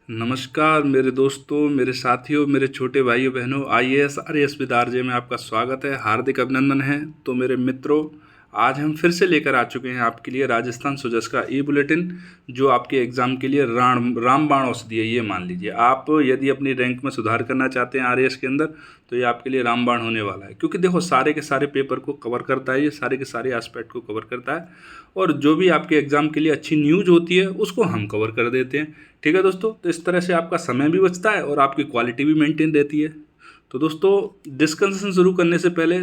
नमस्कार मेरे दोस्तों, मेरे साथियों, मेरे छोटे भाइयों बहनों, आईएएस आरएएस विद आरजे में आपका स्वागत है। हार्दिक अभिनंदन है। तो मेरे मित्रों, आज हम फिर से लेकर आ चुके हैं आपके लिए राजस्थान सुजस का ई बुलेटिन, जो आपके एग्ज़ाम के लिए रामबाण औषधि है। ये मान लीजिए, आप यदि अपनी रैंक में सुधार करना चाहते हैं आरएएस के अंदर, तो ये आपके लिए रामबाण होने वाला है। क्योंकि देखो, सारे के सारे पेपर को कवर करता है, ये सारे के सारे एस्पेक्ट को कवर करता है, और जो भी आपके एग्ज़ाम के लिए अच्छी न्यूज़ होती है उसको हम कवर कर देते हैं। ठीक है दोस्तों, तो इस तरह से आपका समय भी बचता है और आपकी क्वालिटी भी मेंटेन रहती है। तो दोस्तों, डिस्कशन शुरू करने से पहले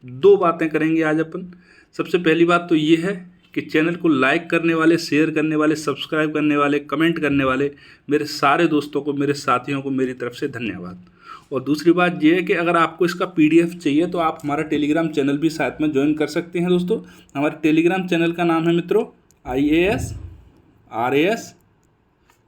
दो बातें करेंगे आज अपन। सबसे पहली बात तो ये है कि चैनल को लाइक करने वाले, शेयर करने वाले, सब्सक्राइब करने वाले, कमेंट करने वाले मेरे सारे दोस्तों को, मेरे साथियों को मेरी तरफ से धन्यवाद। और दूसरी बात ये है कि अगर आपको इसका PDF चाहिए तो आप हमारा टेलीग्राम चैनल भी साथ में ज्वाइन कर सकते हैं। दोस्तों, हमारे टेलीग्राम चैनल का नाम है मित्रों IAS RAS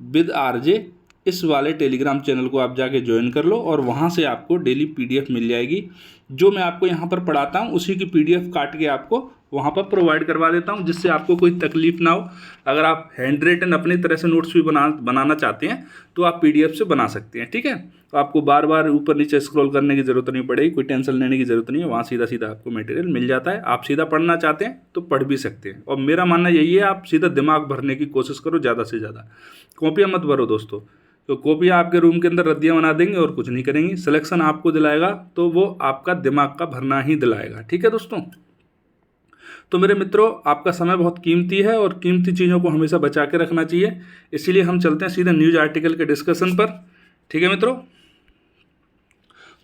विद आरजे। इस वाले टेलीग्राम चैनल को आप जाके ज्वाइन कर लो और वहाँ से आपको डेली PDF मिल जाएगी। जो मैं आपको यहाँ पर पढ़ाता हूँ उसी की PDF काट के आपको वहाँ पर प्रोवाइड करवा देता हूँ, जिससे आपको कोई तकलीफ ना हो। अगर आप हैंड रिटन अपनी तरह से नोट्स भी बनाना चाहते हैं तो आप PDF से बना सकते हैं। ठीक है, तो आपको बार बार ऊपर नीचे स्क्रॉल करने की ज़रूरत नहीं पड़ेगी, कोई टेंशन लेने की ज़रूरत नहीं है। वहाँ सीधा सीधा आपको मटेरियल मिल जाता है। आप सीधा पढ़ना चाहते हैं तो पढ़ भी सकते हैं। और मेरा मानना यही है, आप सीधा दिमाग भरने की कोशिश करो ज़्यादा से ज़्यादा। कॉपियाँ मत भरो दोस्तों, तो कॉपियाँ आपके रूम के अंदर रद्दियाँ बना देंगे और कुछ नहीं करेंगी। सिलेक्शन आपको दिलाएगा तो वो आपका दिमाग का भरना ही दिलाएगा। ठीक है दोस्तों, तो मेरे मित्रों, आपका समय बहुत कीमती है और कीमती चीज़ों को हमेशा बचा के रखना चाहिए। इसीलिए हम चलते हैं सीधे न्यूज़ आर्टिकल के डिस्कशन पर। ठीक है मित्रों,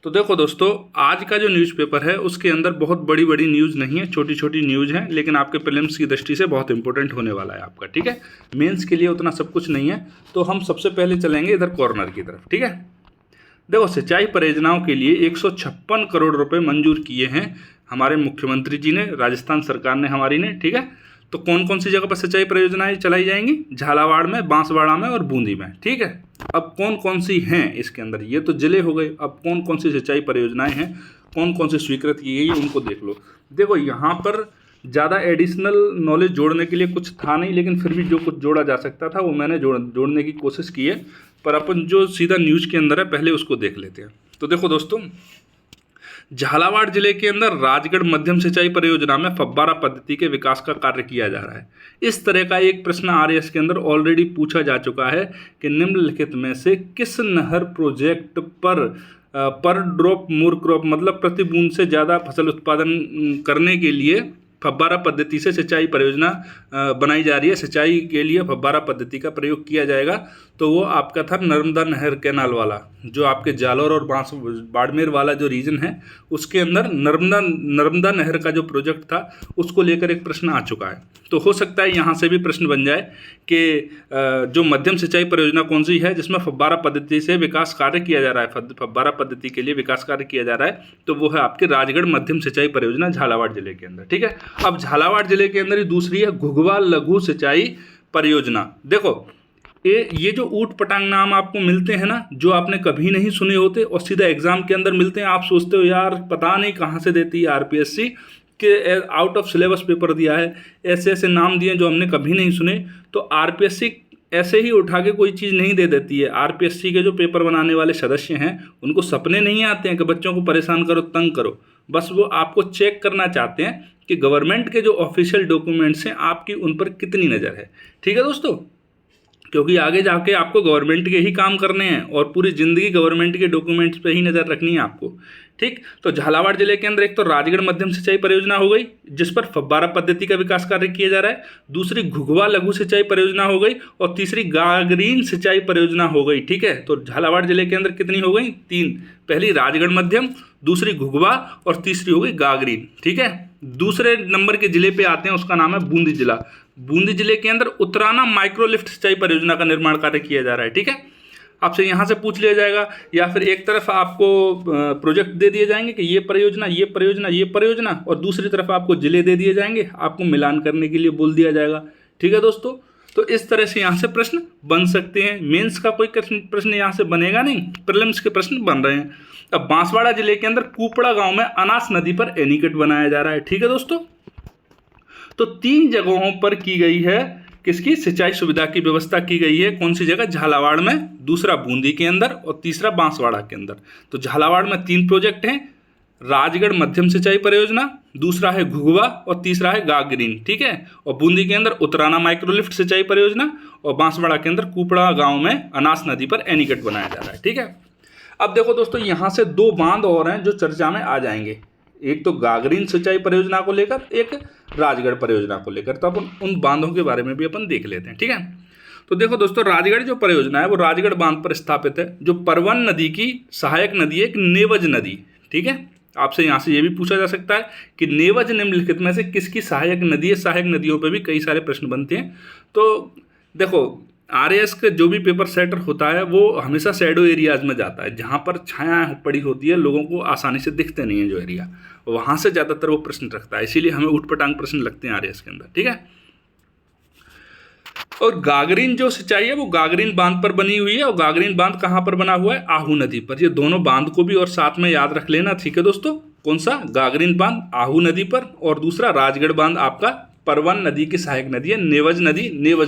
तो देखो दोस्तों, आज का जो न्यूज़पेपर है उसके अंदर बहुत बड़ी बड़ी न्यूज़ नहीं है, छोटी छोटी न्यूज़ है, लेकिन आपके प्रीलिम्स की दृष्टि से बहुत इंपॉर्टेंट होने वाला है आपका। ठीक है, मेंस के लिए उतना सब कुछ नहीं है। तो हम सबसे पहले चलेंगे इधर कॉर्नर की तरफ। ठीक है, देखो, सिंचाई परियोजनाओं के लिए 156 करोड़ रुपए मंजूर किए हैं हमारे मुख्यमंत्री जी ने, राजस्थान सरकार ने, हमारी ने। ठीक है, तो कौन कौन सी जगह पर सिंचाई परियोजनाएं चलाई जाएंगी? झालावाड़ में, बांसवाड़ा में और बूंदी में। ठीक है, अब कौन कौन सी हैं इसके अंदर, ये तो जिले हो गए। अब कौन कौन सी सिंचाई परियोजनाएं हैं, कौन कौन सी स्वीकृत की गई है, उनको देख लो। देखो, यहाँ पर ज़्यादा एडिशनल नॉलेज जोड़ने के लिए कुछ था नहीं, लेकिन फिर भी जो कुछ जोड़ा जा सकता था वो मैंने जोड़ने की कोशिश की है। पर अपन जो सीधा न्यूज़ के अंदर है पहले उसको देख लेते हैं। तो देखो दोस्तों, झालावाड़ जिले के अंदर राजगढ़ मध्यम सिंचाई परियोजना में फव्वारा पद्धति के विकास का कार्य किया जा रहा है। इस तरह का एक प्रश्न आरएएस के अंदर ऑलरेडी पूछा जा चुका है कि निम्नलिखित में से किस नहर प्रोजेक्ट पर ड्रॉप मोर क्रॉप, मतलब प्रति बूंद से ज़्यादा फसल उत्पादन करने के लिए फव्वारा पद्धति से सिंचाई परियोजना बनाई जा रही है, सिंचाई के लिए फव्वारा पद्धति का प्रयोग किया जाएगा। तो वो आपका था नर्मदा नहर कैनाल वाला, जो आपके जालौर और बाड़मेर वाला जो रीजन है उसके अंदर नर्मदा नहर का जो प्रोजेक्ट था उसको लेकर एक प्रश्न आ चुका है। तो हो सकता है यहाँ से भी प्रश्न बन जाए कि जो मध्यम सिंचाई परियोजना कौन सी है जिसमें फव्वारा पद्धति से विकास कार्य किया जा रहा है, फव्वारा पद्धति के लिए विकास कार्य किया जा रहा है, तो वो है आपके राजगढ़ मध्यम सिंचाई परियोजना झालावाड़ जिले के अंदर। ठीक है, अब झालावाड़ जिले के अंदर ही दूसरी है घुघवा लघु सिंचाई परियोजना। देखो, ये जो ऊट पटांग नाम आपको मिलते हैं ना, जो आपने कभी नहीं सुने होते और सीधा एग्जाम के अंदर मिलते हैं, आप सोचते हो यार पता नहीं कहाँ से देती है आरपीएससी, के आउट ऑफ सिलेबस पेपर दिया है, ऐसे ऐसे नाम दिए जो हमने कभी नहीं सुने। तो आरपीएससी ऐसे ही उठा के कोई चीज़ नहीं दे देती है। आरपीएससी के जो पेपर बनाने वाले सदस्य हैं उनको सपने नहीं आते हैं कि बच्चों को परेशान करो, तंग करो। बस वो आपको चेक करना चाहते हैं कि गवर्नमेंट के जो ऑफिशियल डॉक्यूमेंट्स हैं आपकी उन पर कितनी नज़र है। ठीक है दोस्तों, क्योंकि आगे जाके आपको गवर्नमेंट के ही काम करने हैं और पूरी ज़िंदगी गवर्नमेंट के डॉक्यूमेंट्स पे ही नज़र रखनी है आपको। ठीक, तो झालावाड़ जिले के अंदर एक तो राजगढ़ मध्यम सिंचाई परियोजना हो गई जिस पर फव्वारा पद्धति का विकास कार्य किया जा रहा है, दूसरी घुघवा लघु सिंचाई परियोजना हो गई और तीसरी गागरीन सिंचाई परियोजना हो गई। ठीक है, तो झालावाड़ जिले के अंदर कितनी हो गई? 3। पहली राजगढ़ मध्यम, दूसरी घुघवा और तीसरी हो गई गागरीन। ठीक है, दूसरे नंबर के जिले पे आते हैं, उसका नाम है बूंदी जिला। बूंदी जिले के अंदर उत्तराना माइक्रोलिफ्ट सिंचाई परियोजना का निर्माण कार्य किया जा रहा है। ठीक है, आपसे यहाँ से पूछ लिया जाएगा या फिर एक तरफ आपको प्रोजेक्ट दे दिए जाएंगे कि ये परियोजना, ये परियोजना, ये परियोजना, और दूसरी तरफ आपको जिले दे दिए जाएंगे, आपको मिलान करने के लिए बोल दिया जाएगा। ठीक है दोस्तों, तो इस तरह से यहाँ से प्रश्न बन सकते हैं। मेंस का कोई प्रश्न यहाँ से बनेगा नहीं, प्रीलिम्स के प्रश्न बन रहे हैं। अब बांसवाड़ा जिले के अंदर कुपड़ा गांव में अनास नदी पर एनीकट बनाया जा रहा है। ठीक है दोस्तों, तो 3 जगहों पर की गई है किसकी सिंचाई सुविधा की व्यवस्था की गई है, कौन सी जगह, झालावाड़ में, दूसरा बूंदी के अंदर और तीसरा बांसवाड़ा के अंदर। तो झालावाड़ में 3 प्रोजेक्ट हैं, राजगढ़ मध्यम सिंचाई परियोजना, दूसरा है घुघुआ और तीसरा है गागरीन, ठीक है। और बूंदी के अंदर उतराना माइक्रोलिफ्ट सिंचाई परियोजना और बांसवाड़ा के अंदर कुपड़ा गांव में अनास नदी पर एनीकट बनाया जा रहा है, ठीक है। अब देखो दोस्तों, यहाँ से 2 बांध और हैं जो चर्चा में आ जाएंगे, एक तो गागरीन सिंचाई परियोजना को लेकर, एक राजगढ़ परियोजना को लेकर। तो अपन उन बांधों के बारे में भी अपन देख लेते हैं, ठीक है। तो देखो दोस्तों, राजगढ़ जो परियोजना है वो राजगढ़ बांध पर स्थापित है, जो परवन नदी की सहायक नदी है, एक नेवज नदी, ठीक है। आपसे यहाँ से ये भी पूछा जा सकता है कि नेवज निम्नलिखित में से किसकी सहायक नदी है। सहायक नदियों पर भी कई सारे प्रश्न बनते हैं। तो देखो, आरएएस का जो भी पेपर सेटर होता है वो हमेशा शैडो एरियाज में जाता है, जहाँ पर छाया पड़ी होती है, लोगों को आसानी से दिखते नहीं है जो एरिया, वहाँ से ज़्यादातर वो प्रश्न रखता है। इसीलिए हमें उठपटांग प्रश्न लगते हैं आरएएस के अंदर, ठीक है। और गागरीन जो सिंचाई है वो गागरीन बांध पर बनी हुई है, और गागरीन बांध कहाँ पर बना हुआ है, आहू नदी पर। ये दोनों बांध को भी और साथ में याद रख लेना, ठीक है दोस्तों। कौन सा, गागरीन बांध आहू नदी पर, और दूसरा राजगढ़ बांध आपका परवन नदी की सहायक नदी है, नेवज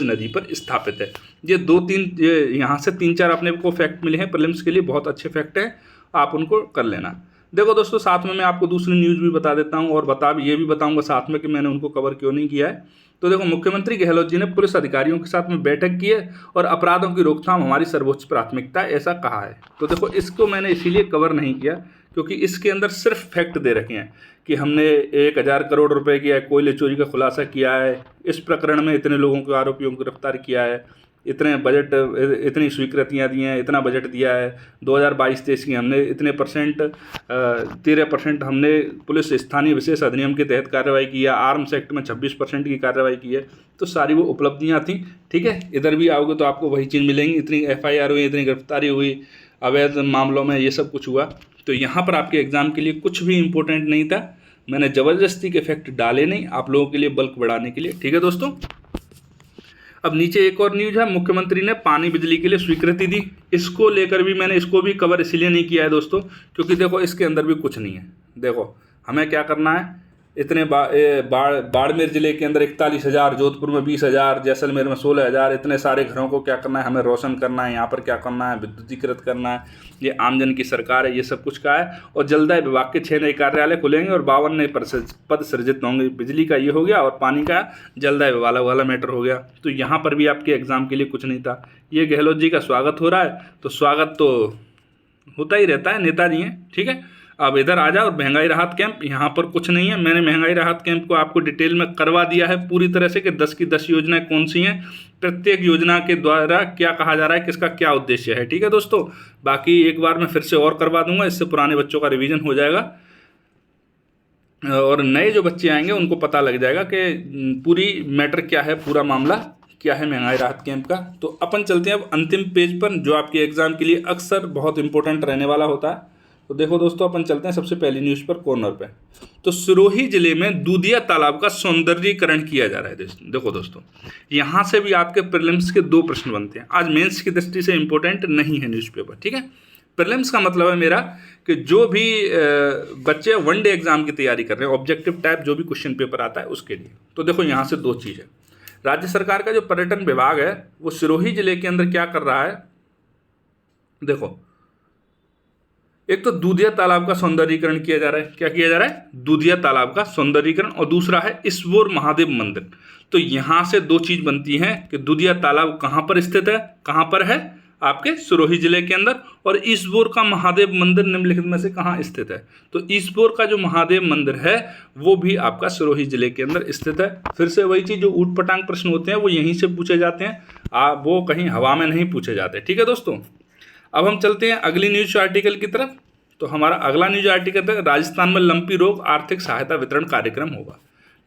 नदी पर स्थापित है। ये 2-3 यहाँ से 3-4 अपने को फैक्ट मिले हैं प्रीलिम्स के लिए, बहुत अच्छे फैक्ट हैं, आप उनको कर लेना। देखो दोस्तों, साथ में मैं आपको दूसरी न्यूज़ भी बता देता हूँ, और ये भी बताऊँगा साथ में कि मैंने उनको कवर क्यों नहीं किया है। तो देखो, मुख्यमंत्री गहलोत जी ने पुलिस अधिकारियों के साथ में बैठक की है और अपराधों की रोकथाम हमारी सर्वोच्च प्राथमिकता है, ऐसा कहा है। तो देखो, इसको मैंने इसीलिए कवर नहीं किया क्योंकि इसके अंदर सिर्फ फैक्ट दे रखे हैं कि हमने 1000 करोड़ रुपए की कोयले चोरी का खुलासा किया है, इस प्रकरण में इतने लोगों को, आरोपियों को गिरफ्तार किया है, इतने बजट, इतनी स्वीकृतियाँ दी हैं, इतना बजट दिया है, 2022-23 की हमने इतने परसेंट 13% हमने पुलिस स्थानीय विशेष अधिनियम के तहत कार्रवाई की है, आर्म्स एक्ट में 26% की कार्रवाई की है। तो सारी वो उपलब्धियाँ थी, ठीक है। इधर भी आओगे तो आपको वही चीज़ मिलेंगी, इतनी FIR हुई, इतनी गिरफ्तारी हुई, अवैध मामलों में ये सब कुछ हुआ। तो यहाँ पर आपके एग्ज़ाम के लिए कुछ भी इम्पोर्टेंट नहीं था, मैंने ज़बरदस्ती के फैक्ट डाले नहीं आप लोगों के लिए, बल्क बढ़ाने के लिए, ठीक है दोस्तों। अब नीचे एक और न्यूज़ है, मुख्यमंत्री ने पानी बिजली के लिए स्वीकृति दी। इसको लेकर भी मैंने इसको भी कवर इसलिए नहीं किया है दोस्तों, क्योंकि देखो इसके अंदर भी कुछ नहीं है। देखो, हमें क्या करना है, इतने बाड़मेर जिले के अंदर 41,000, जोधपुर में 20,000, जैसलमेर में 16,000, इतने सारे घरों को क्या करना है, हमें रोशन करना है, यहाँ पर क्या करना है, विद्युतीकृत करना है। ये आमजन की सरकार है, ये सब कुछ का है। और जल्द ही विभाग के 6 नए कार्यालय खुलेंगे और 52 नए पद सृजित होंगे। बिजली का ये हो गया और पानी का जल्द ही वाला मैटर हो गया। तो यहाँ पर भी आपके एग्जाम के लिए कुछ नहीं था। ये गहलोत जी का स्वागत हो रहा है, तो स्वागत तो होता ही रहता है, नेताजी हैं, ठीक है। अब इधर आ जाओ, महंगाई राहत कैंप, यहाँ पर कुछ नहीं है। मैंने महंगाई राहत कैंप को आपको डिटेल में करवा दिया है पूरी तरह से कि 10 की 10 योजनाएं कौन सी हैं, प्रत्येक योजना के द्वारा क्या कहा जा रहा है, किसका क्या उद्देश्य है, ठीक है दोस्तों। बाकी एक बार मैं फिर से और करवा दूंगा, इससे पुराने बच्चों का रिवीजन हो जाएगा और नए जो बच्चे आएंगे उनको पता लग जाएगा कि पूरी मैटर क्या है, पूरा मामला क्या है महंगाई राहत कैंप का। तो अपन चलते हैं अब अंतिम पेज पर, जो आपके एग्जाम के लिए अक्सर बहुत इंपॉर्टेंट रहने वाला होता है। तो देखो दोस्तों, अपन चलते हैं सबसे पहली न्यूज़ पर, कॉर्नर पे। तो सिरोही जिले में दूधिया तालाब का सौंदर्यीकरण किया जा रहा है। देखो दोस्तों, यहाँ से भी आपके प्रीलिम्स के 2 प्रश्न बनते हैं। आज मेंस की दृष्टि से इंपॉर्टेंट नहीं है न्यूज़पेपर, ठीक है। प्रीलिम्स का मतलब है मेरा कि जो भी बच्चे वनडे एग्जाम की तैयारी कर रहे हैं, ऑब्जेक्टिव टाइप जो भी क्वेश्चन पेपर आता है उसके लिए। तो देखो, यहाँ से 2 चीज़ है। राज्य सरकार का जो पर्यटन विभाग है वो सिरोही जिले के अंदर क्या कर रहा है, देखो, एक तो दूधिया तालाब का सौंदर्यीकरण किया जा रहा है। क्या किया जा रहा है, दूधिया तालाब का सौंदर्यीकरण, और दूसरा है इसबोर महादेव मंदिर। तो यहाँ से 2 चीज़ बनती हैं कि दूधिया तालाब कहाँ पर स्थित है, कहाँ पर है, आपके सिरोही जिले के अंदर, और ईसबोर का महादेव मंदिर निम्नलिखित में से कहाँ स्थित है। तो ईसबोर का जो महादेव मंदिर है वो भी आपका सिरोही जिले के अंदर स्थित है। फिर से वही चीज़, जो ऊट पटांग प्रश्न होते हैं वो यहीं से पूछे जाते हैं, वो कहीं हवा में नहीं पूछे जाते, ठीक है दोस्तों। अब हम चलते हैं अगली न्यूज आर्टिकल की तरफ। तो हमारा अगला न्यूज आर्टिकल है, राजस्थान में लंपी रोग आर्थिक सहायता वितरण कार्यक्रम होगा।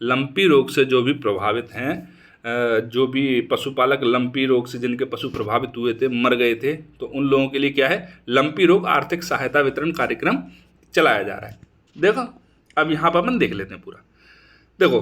लंपी रोग से जो भी प्रभावित हैं, जो भी पशुपालक लंपी रोग से जिनके पशु प्रभावित हुए थे, मर गए थे, तो उन लोगों के लिए क्या है, लंपी रोग आर्थिक सहायता वितरण कार्यक्रम चलाया जा रहा है। देखो, अब यहाँ पर अपन देख लेते हैं पूरा। देखो,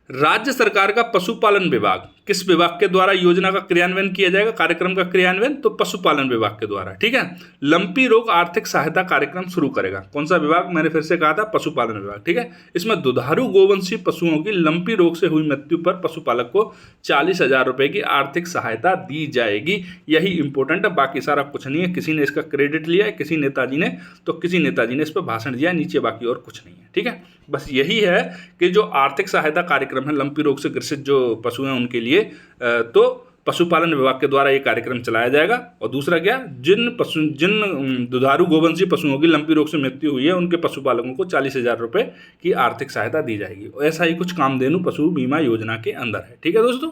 राज्य सरकार का पशुपालन विभाग किस विभाग के द्वारा योजना का क्रियान्वयन किया जाएगा, कार्यक्रम का क्रियान्वयन? तो पशुपालन विभाग के द्वारा। ठीक है। लंपी रोग आर्थिक सहायता कार्यक्रम शुरू करेगा कौन सा विभाग? मैंने फिर से कहा था पशुपालन विभाग। ठीक है। इसमें दुधारू गोवंशीय पशुओं की लंपी रोग से हुई मृत्यु पर पशुपालक को 40,000 रुपए की आर्थिक सहायता दी जाएगी। यही इंपॉर्टेंट है, बाकी सारा कुछ नहीं है। किसी ने इसका क्रेडिट लिया है, किसी नेताजी ने इस पर भाषण दिया है, नीचे बाकी और कुछ नहीं है। ठीक है। बस यही है कि जो आर्थिक सहायता कार्यक्रम है लंपी रोग से ग्रसित जो पशु हैं उनके लिए, तो पशुपालन विभाग के द्वारा ये कार्यक्रम चलाया जाएगा। और दूसरा क्या, जिन दुधारू गोवंशीय पशुओं की लंपी रोग से मृत्यु हुई है उनके पशुपालकों को 40,000 रुपए की आर्थिक सहायता दी जाएगी। और ऐसा ही कुछ कामधेनु पशु बीमा योजना के अंदर है। ठीक है दोस्तों।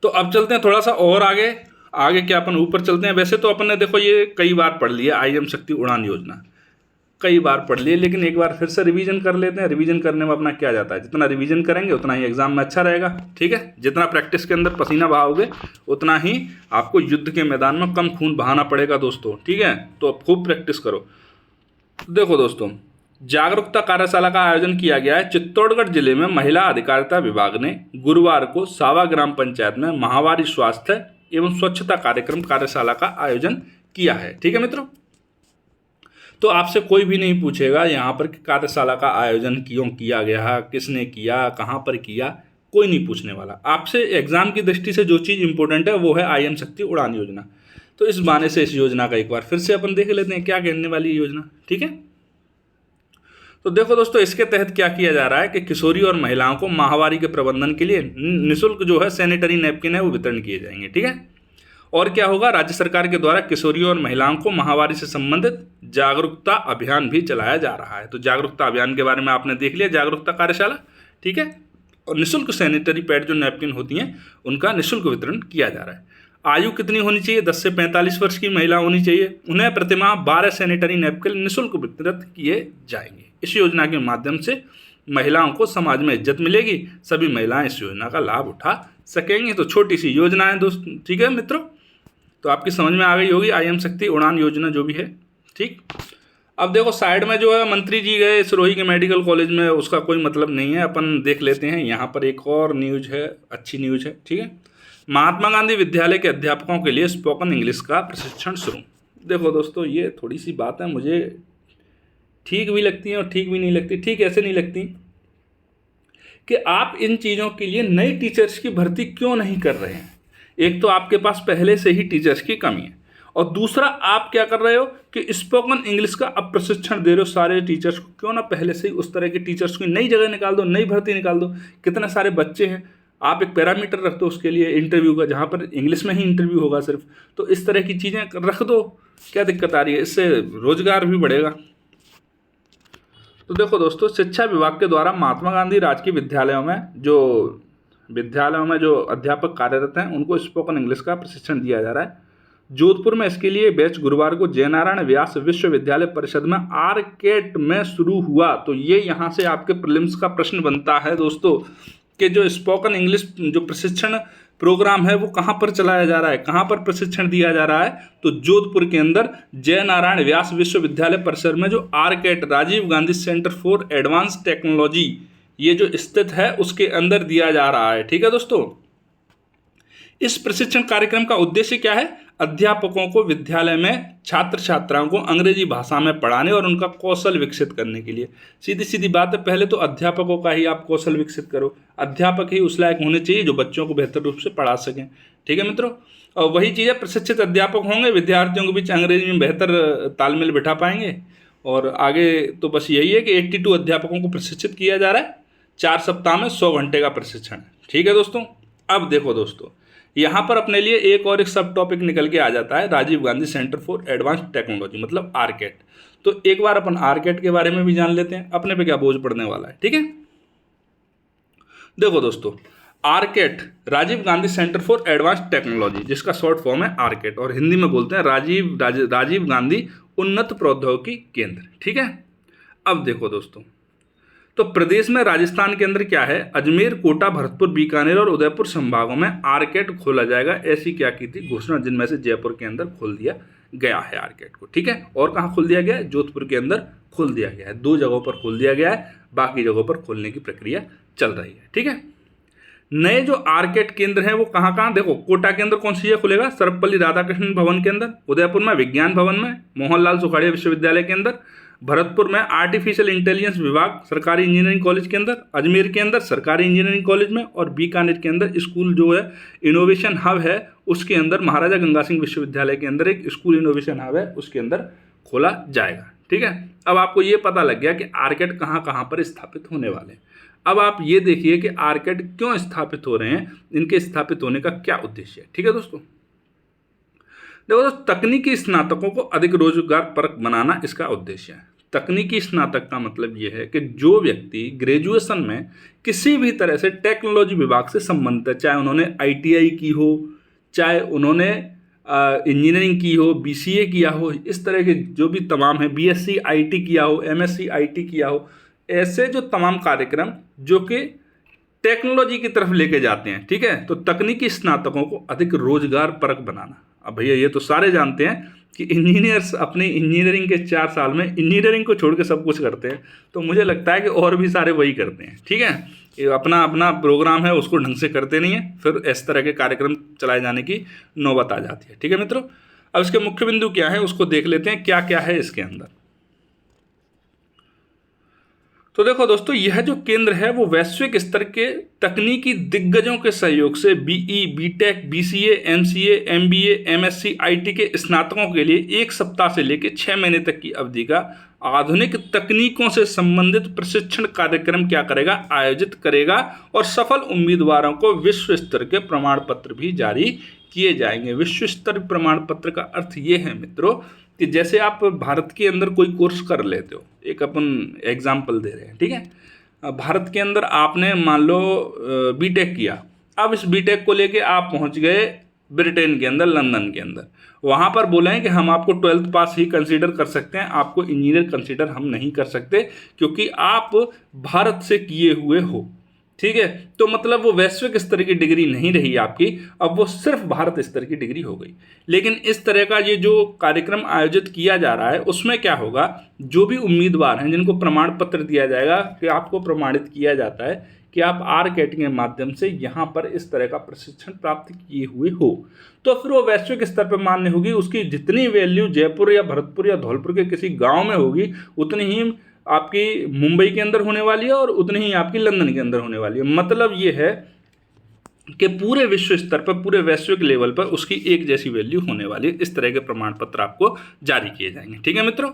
तो अब चलते हैं थोड़ा सा और आगे क्या अपन ऊपर चलते हैं। वैसे तो अपन ने देखो ये कई बार पढ़ लिया, IM शक्ति उड़ान योजना कई बार पढ़ लिए, लेकिन एक बार फिर से रिवीजन कर लेते हैं। रिवीजन करने में अपना क्या जाता है, जितना रिवीजन करेंगे उतना ही एग्जाम में अच्छा रहेगा। ठीक है। जितना प्रैक्टिस के अंदर पसीना बहाओगे उतना ही आपको युद्ध के मैदान में कम खून बहाना पड़ेगा दोस्तों। ठीक है। तो अब खूब प्रैक्टिस करो। देखो दोस्तों, जागरूकता कार्यशाला का आयोजन किया गया है चित्तौड़गढ़ जिले में। महिला अधिकारिता विभाग ने गुरुवार को सावा ग्राम पंचायत में माहवारी स्वास्थ्य एवं स्वच्छता कार्यक्रम कार्यशाला का आयोजन किया है। ठीक है मित्रों। तो आपसे कोई भी नहीं पूछेगा यहाँ पर कार्यशाला का आयोजन क्यों किया गया, किसने किया, कहाँ पर किया, कोई नहीं पूछने वाला। आपसे एग्जाम की दृष्टि से जो चीज़ इंपॉर्टेंट है वो है IM शक्ति उड़ान योजना। तो इस बहाने से इस योजना का एक बार फिर से अपन देख लेते हैं क्या कहने वाली योजना। ठीक है। तो देखो दोस्तों, इसके तहत क्या किया जा रहा है कि किशोरी और महिलाओं को माहवारी के प्रबंधन के लिए निःशुल्क जो है सैनिटरी नैपकिन है वो वितरण किए जाएंगे। ठीक है। और क्या होगा, राज्य सरकार के द्वारा किशोरियों और महिलाओं को माहवारी से संबंधित जागरूकता अभियान भी चलाया जा रहा है। तो जागरूकता अभियान के बारे में आपने देख लिया, जागरूकता कार्यशाला। ठीक है। और निःशुल्क सैनिटरी पैड जो नैपकिन होती हैं उनका निःशुल्क वितरण किया जा रहा है। आयु कितनी होनी चाहिए? 10 से 45 वर्ष की महिला होनी चाहिए। उन्हें प्रतिमाह 12 सैनिटरी नैपकिन निःशुल्क वितरित किए जाएंगे। इस योजना के माध्यम से महिलाओं को समाज में इज्जत मिलेगी, सभी महिलाएं इस योजना का लाभ उठा सकेंगी। तो छोटी सी योजना है दोस्त। ठीक है मित्रों। तो आपकी समझ में आ गई होगी IM शक्ति उड़ान योजना जो भी है। ठीक। अब देखो साइड में जो है मंत्री जी गए सिरोही के मेडिकल कॉलेज में, उसका कोई मतलब नहीं है, अपन देख लेते हैं। यहाँ पर एक और न्यूज है, अच्छी न्यूज है। ठीक है। महात्मा गांधी विद्यालय के अध्यापकों के लिए स्पोकन इंग्लिश का प्रशिक्षण शुरू। देखो दोस्तों, ये थोड़ी सी बात है, मुझे ठीक भी लगती है और ठीक भी नहीं लगती। ठीक ऐसे नहीं लगती कि आप इन चीज़ों के लिए नए टीचर्स की भर्ती क्यों नहीं कर रहे हैं। एक तो आपके पास पहले से ही टीचर्स की कमी है, और दूसरा आप क्या कर रहे हो कि स्पोकन इंग्लिश का अब प्रशिक्षण दे रहे हो सारे टीचर्स को। क्यों ना पहले से ही उस तरह के टीचर्स की नई जगह निकाल दो, नई भर्ती निकाल दो। कितने सारे बच्चे हैं, आप एक पैरामीटर रख दो उसके लिए इंटरव्यू का, जहाँ पर इंग्लिश में ही इंटरव्यू होगा सिर्फ। तो इस तरह की चीज़ें रख दो, क्या दिक्कत आ रही है? इससे रोजगार भी बढ़ेगा। तो देखो दोस्तों, शिक्षा विभाग के द्वारा महात्मा गांधी राजकीय विद्यालयों में जो अध्यापक कार्यरत हैं उनको स्पोकन इंग्लिश का प्रशिक्षण दिया जा रहा है। जोधपुर में इसके लिए बैच गुरुवार को जयनारायण व्यास विश्वविद्यालय परिषद में आरकेट में शुरू हुआ। तो ये यहाँ से आपके प्रीलिम्स का प्रश्न बनता है दोस्तों कि जो स्पोकन इंग्लिश जो प्रशिक्षण प्रोग्राम है वो कहाँ पर चलाया जा रहा है, कहाँ पर प्रशिक्षण दिया जा रहा है? तो जोधपुर के अंदर जयनारायण व्यास विश्वविद्यालय परिसर में जो आरकेट Rajiv Gandhi centre for advance technology ये जो स्थित है उसके अंदर दिया जा रहा है। ठीक है दोस्तों। इस प्रशिक्षण कार्यक्रम का उद्देश्य क्या है? अध्यापकों को विद्यालय में छात्र छात्राओं को अंग्रेजी भाषा में पढ़ाने और उनका कौशल विकसित करने के लिए। सीधी सीधी बात है, पहले तो अध्यापकों का ही आप कौशल विकसित करो। अध्यापक ही उस लायक होने चाहिए जो बच्चों को बेहतर रूप से पढ़ा सकें। ठीक है मित्रों। और वही चीज़ है, प्रशिक्षित अध्यापक होंगे, विद्यार्थियों के बीच अंग्रेजी में बेहतर तालमेल बिठा पाएंगे। और आगे तो बस यही है कि 82 अध्यापकों को प्रशिक्षित किया जा रहा है। 4 सप्ताह में 100 घंटे का प्रशिक्षण। ठीक है दोस्तों। अब देखो दोस्तों, यहाँ पर अपने लिए एक सब टॉपिक निकल के आ जाता है, Rajiv Gandhi centre for advance technology मतलब आरकेट। तो एक बार अपन आरकेट के बारे में भी जान लेते हैं, अपने पे क्या बोझ पड़ने वाला है। ठीक है। देखो दोस्तों, आरकेट Rajiv Gandhi centre for advance technology, जिसका शॉर्ट फॉर्म है आरकेट, और हिंदी में बोलते हैं राजीव गांधी उन्नत प्रौद्योगिकी केंद्र। ठीक है। अब देखो दोस्तों, तो प्रदेश में राजस्थान के अंदर क्या है, अजमेर, कोटा, भरतपुर, बीकानेर और उदयपुर संभागों में आरकेट खोला जाएगा। ऐसी क्या की थी घोषणा, जिनमें से जयपुर के अंदर खोल दिया गया है आरकेट को। ठीक है। और कहाँ खोल दिया गया है? जोधपुर के अंदर खोल दिया गया है। 2 जगहों पर खोल दिया गया है, बाकी जगहों पर खोलने की प्रक्रिया चल रही है। ठीक है। नए जो आर्केड केंद्र हैं वो कहाँ कहाँ, देखो कोटा केंद्र कौन सी है खुलेगा, सर्वपल्ली राधाकृष्णन भवन के अंदर, उदयपुर में विज्ञान भवन में, मोहनलाल सुखाड़िया विश्वविद्यालय के अंदर, भरतपुर में आर्टिफिशियल इंटेलिजेंस विभाग सरकारी इंजीनियरिंग कॉलेज के अंदर, अजमेर के अंदर सरकारी इंजीनियरिंग कॉलेज में, और बीकानेर के अंदर स्कूल जो है इनोवेशन हब है उसके अंदर, महाराजा गंगा सिंह विश्वविद्यालय के अंदर एक स्कूल इनोवेशन हब है उसके अंदर खोला जाएगा। ठीक है, अब आपको ये पता लग गया कि आर्केड कहाँ कहाँ पर स्थापित होने वाले हैं। अब आप ये देखिए कि आर्केड क्यों स्थापित हो रहे हैं, इनके स्थापित होने का क्या उद्देश्य है। ठीक है दोस्तों, देखो दोस्तों, तकनीकी स्नातकों को अधिक रोजगार परक बनाना इसका उद्देश्य है। तकनीकी स्नातक का मतलब ये है कि जो व्यक्ति ग्रेजुएशन में किसी भी तरह से टेक्नोलॉजी विभाग से संबंधित है, चाहे उन्होंने ITI की हो, चाहे उन्होंने इंजीनियरिंग की हो, BCA किया हो, इस तरह के जो भी तमाम है, BSc IT किया हो, MSc IT किया हो, ऐसे जो तमाम कार्यक्रम जो कि टेक्नोलॉजी की तरफ लेके जाते हैं। ठीक है, तो तकनीकी स्नातकों को अधिक रोजगार परक बनाना। अब भैया ये तो सारे जानते हैं कि इंजीनियर्स अपनी इंजीनियरिंग के 4 साल में इंजीनियरिंग को छोड़ के सब कुछ करते हैं, तो मुझे लगता है कि और भी सारे वही करते हैं। ठीक है, ये अपना अपना प्रोग्राम है उसको ढंग से करते नहीं है, फिर इस तरह के कार्यक्रम चलाए जाने की नौबत आ जाती है। ठीक है मित्रों, अब इसके मुख्य बिंदु क्या है उसको देख लेते हैं, क्या क्या है इसके अंदर। तो देखो दोस्तों, यह जो केंद्र है वो वैश्विक स्तर के तकनीकी दिग्गजों के सहयोग से BE, BTech, BCA, MCA, MBA, MSc IT के स्नातकों के लिए 1 सप्ताह से लेकर 6 महीने तक की अवधि का आधुनिक तकनीकों से संबंधित प्रशिक्षण कार्यक्रम क्या करेगा, आयोजित करेगा, और सफल उम्मीदवारों को विश्व स्तर के प्रमाण पत्र भी जारी किए जाएंगे। विश्व स्तर प्रमाण पत्र का अर्थ ये है मित्रों कि जैसे आप भारत के अंदर कोई कोर्स कर लेते हो, एक अपन एग्जाम्पल दे रहे हैं। ठीक है, भारत के अंदर आपने मान लो BTech किया, अब इस BTech को लेके आप पहुंच गए ब्रिटेन के अंदर, लंदन के अंदर, वहाँ पर बोले हैं कि हम आपको 12th पास ही कंसीडर कर सकते हैं, आपको इंजीनियर कंसीडर हम नहीं कर सकते क्योंकि आप भारत से किए हुए हो। ठीक है, तो मतलब वो वैश्विक स्तर की डिग्री नहीं रही आपकी, अब वो सिर्फ भारत स्तर की डिग्री हो गई। लेकिन इस तरह का ये जो कार्यक्रम आयोजित किया जा रहा है उसमें क्या होगा, जो भी उम्मीदवार हैं जिनको प्रमाण पत्र दिया जाएगा कि आपको प्रमाणित किया जाता है कि आप आर्केड के माध्यम से यहाँ पर इस तरह का प्रशिक्षण प्राप्त किए हुए हो, तो फिर वो वैश्विक स्तर पर मान्य होगी। उसकी जितनी वैल्यू जयपुर या भरतपुर या धौलपुर के किसी गाँव में होगी उतनी ही आपकी मुंबई के अंदर होने वाली है और उतनी ही आपकी लंदन के अंदर होने वाली है। मतलब ये है कि पूरे विश्व स्तर पर, पूरे वैश्विक लेवल पर उसकी एक जैसी वैल्यू होने वाली है। इस तरह के प्रमाण पत्र आपको जारी किए जाएंगे। ठीक है मित्रों,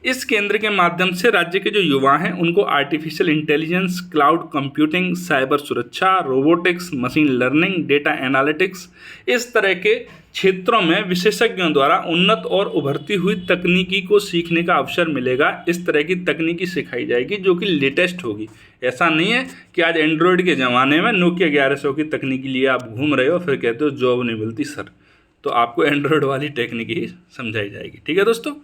इस केंद्र के माध्यम से राज्य के जो युवा हैं उनको artificial intelligence, cloud computing, cyber सुरक्षा, robotics, machine learning, data analytics, इस तरह के क्षेत्रों में विशेषज्ञों द्वारा उन्नत और उभरती हुई तकनीकी को सीखने का अवसर मिलेगा। इस तरह की तकनीकी सिखाई जाएगी जो कि लेटेस्ट होगी। ऐसा नहीं है कि आज एंड्रॉयड के ज़माने में नोकिया 1100 की तकनीकी लिए आप घूम रहे हो फिर कहते हो जॉब नहीं मिलती सर, तो आपको एंड्रॉयड वाली टेक्निक ही समझाई जाएगी। ठीक है दोस्तों,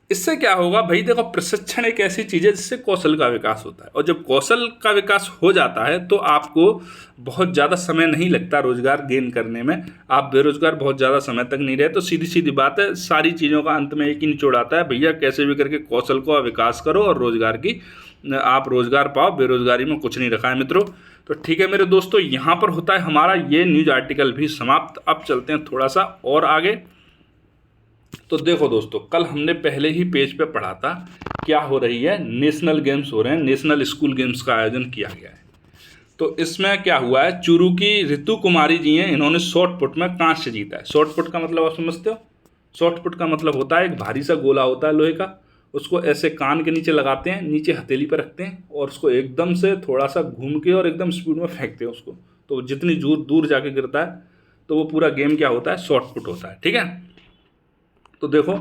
इससे क्या होगा भाई, देखो प्रशिक्षण एक ऐसी चीज़ है जिससे कौशल का विकास होता है, और जब कौशल का विकास हो जाता है तो आपको बहुत ज़्यादा समय नहीं लगता रोजगार गेन करने में। आप बेरोजगार बहुत ज़्यादा समय तक नहीं रहे, तो सीधी सीधी बात है, सारी चीज़ों का अंत में एक ही निचोड़ आता है, भैया कैसे भी करके कौशल को विकास करो और रोजगार की आप रोजगार पाओ, बेरोजगारी में कुछ नहीं रखा है मित्रों। तो ठीक है मेरे दोस्तों, यहाँ पर होता है हमारा ये न्यूज आर्टिकल भी समाप्त। अब चलते हैं थोड़ा सा और आगे। तो देखो दोस्तों, कल हमने पहले ही पेज पे पढ़ा था क्या हो रही है, नेशनल गेम्स हो रहे हैं, नेशनल स्कूल गेम्स का आयोजन किया गया है। तो इसमें क्या हुआ है, चूरू की ऋतु कुमारी जी हैं, इन्होंने शॉर्ट पुट में कांस्य जीता है। शॉर्ट पुट का मतलब आप समझते हो, शॉर्ट पुट का मतलब होता है एक भारी सा गोला होता है लोहे का, उसको ऐसे कान के नीचे लगाते हैं, नीचे हथेली पर रखते हैं और उसको एकदम से थोड़ा सा घूम के और एकदम स्पीड में फेंकते हैं उसको, तो जितनी दूर जाके गिरता है तो वो पूरा गेम क्या होता है, शॉर्ट पुट होता है। ठीक है, तो देखो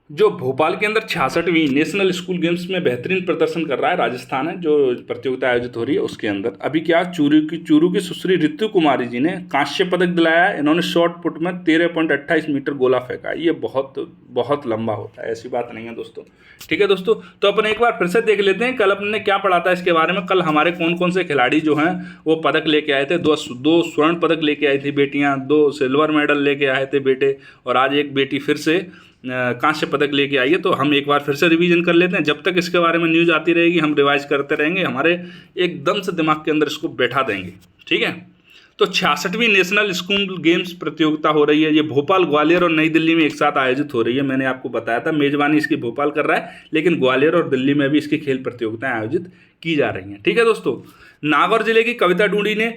जो भोपाल के अंदर 66वीं नेशनल स्कूल गेम्स में बेहतरीन प्रदर्शन कर रहा है राजस्थान है, जो प्रतियोगिता आयोजित हो रही है उसके अंदर अभी क्या चूरू की सुश्री ऋतु कुमारी जी ने कांस्य पदक दिलाया है। इन्होंने शॉर्ट पुट में 13.28 मीटर गोला फेंका है। ये बहुत लंबा होता है, ऐसी बात नहीं है दोस्तों। ठीक है दोस्तों, तो अपन एक बार फिर से देख लेते हैं कल अपने क्या पढ़ा था इसके बारे में। कल हमारे कौन कौन से खिलाड़ी जो हैं वो पदक लेके आए थे। दो स्वर्ण पदक लेके आई थी बेटियाँ, 2 सिल्वर मेडल लेके आए थे बेटे, और आज एक बेटी फिर से कांस्य पदक लेके आई है। तो हम एक बार फिर से रिवीजन कर लेते हैं। जब तक इसके बारे में न्यूज़ आती रहेगी हम रिवाइज करते रहेंगे, हमारे एकदम से दिमाग के अंदर इसको बैठा देंगे, ठीक है। तो 66वीं नेशनल स्कूल गेम्स प्रतियोगिता हो रही है। ये भोपाल, ग्वालियर और नई दिल्ली में एक साथ आयोजित हो रही है। मैंने आपको बताया था मेजबानी इसकी भोपाल कर रहा है, लेकिन ग्वालियर और दिल्ली में भी इसकी खेल प्रतियोगिताएं आयोजित की जा रही हैं, ठीक है दोस्तों। नागौर जिले की कविता डूडी ने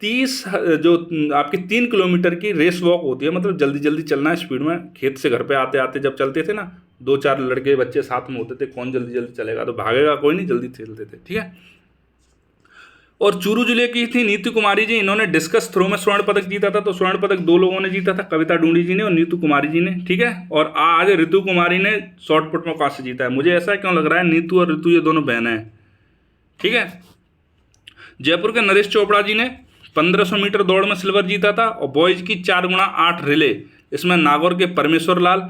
30 जो आपकी 3 किलोमीटर की रेस वॉक होती है, मतलब जल्दी जल्दी चलना है स्पीड में। खेत से घर पे आते आते जब चलते थे ना, 2-4 लड़के बच्चे साथ में होते थे, कौन जल्दी जल्दी चलेगा, तो भागेगा कोई नहीं, जल्दी चलते थे, ठीक है। और चूरू जिले की थी नीतू कुमारी जी, इन्होंने डिस्कस थ्रो में स्वर्ण पदक जीता था। तो स्वर्ण पदक 2 लोगों ने जीता था, कविता डूडी जी ने और नीतू कुमारी जी ने, ठीक है। और आज ऋतु कुमारी ने शॉर्टपुट में कांस्य जीता है। मुझे ऐसा क्यों लग रहा है नीतू और ऋतु ये दोनों बहनें हैं, ठीक है। जयपुर के नरेश चोपड़ा जी ने 1500 मीटर दौड़ में सिल्वर जीता था। और बॉयज की 4x8 रिले, इसमें नागौर के परमेश्वर लाल,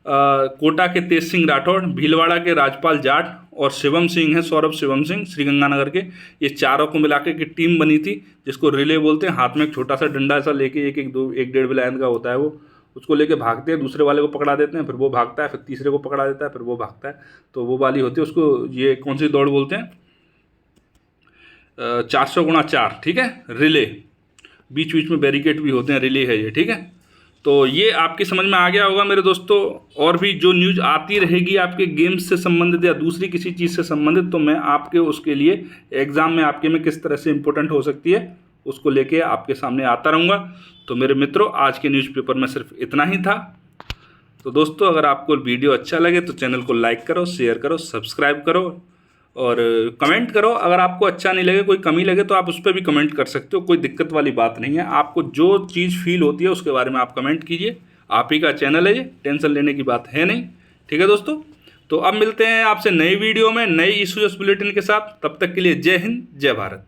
कोटा के तेज सिंह राठौड़, भीलवाड़ा के राजपाल जाट और शिवम सिंह है, सौरभ शिवम सिंह श्रीगंगानगर के, ये चारों को मिला के एक टीम बनी थी जिसको रिले बोलते हैं। हाथ में एक छोटा सा डंडा ऐसा लेके, एक 1.5 बिलियन का होता है वो, उसको लेके भागते हैं, दूसरे वाले को पकड़ा देते हैं, फिर वो भागता है, फिर तीसरे को पकड़ा देता है, फिर वो भागता है। तो वो वाली होती है, उसको ये कौन सी दौड़ बोलते हैं, 400x4, ठीक है, रिले। बीच बीच में बैरिकेड भी होते हैं, रिले है ये, ठीक है। तो ये आपकी समझ में आ गया होगा मेरे दोस्तों। और भी जो न्यूज़ आती रहेगी आपके गेम्स से संबंधित या दूसरी किसी चीज़ से संबंधित, तो मैं आपके उसके लिए एग्ज़ाम में आपके में किस तरह से इंपॉर्टेंट हो सकती है उसको लेके आपके सामने आता रहूँगा। तो मेरे मित्रों, आज के न्यूज़पेपर में सिर्फ इतना ही था। तो दोस्तों, अगर आपको वीडियो अच्छा लगे तो चैनल को लाइक करो, शेयर करो, सब्सक्राइब करो और कमेंट करो। अगर आपको अच्छा नहीं लगे, कोई कमी लगे, तो आप उस पर भी कमेंट कर सकते हो, कोई दिक्कत वाली बात नहीं है। आपको जो चीज़ फील होती है उसके बारे में आप कमेंट कीजिए। आप ही का चैनल है ये, टेंशन लेने की बात है नहीं, ठीक है दोस्तों। तो अब मिलते हैं आपसे नई वीडियो में नई इश्यूज बुलेटिन के साथ। तब तक के लिए जय हिंद, जय भारत।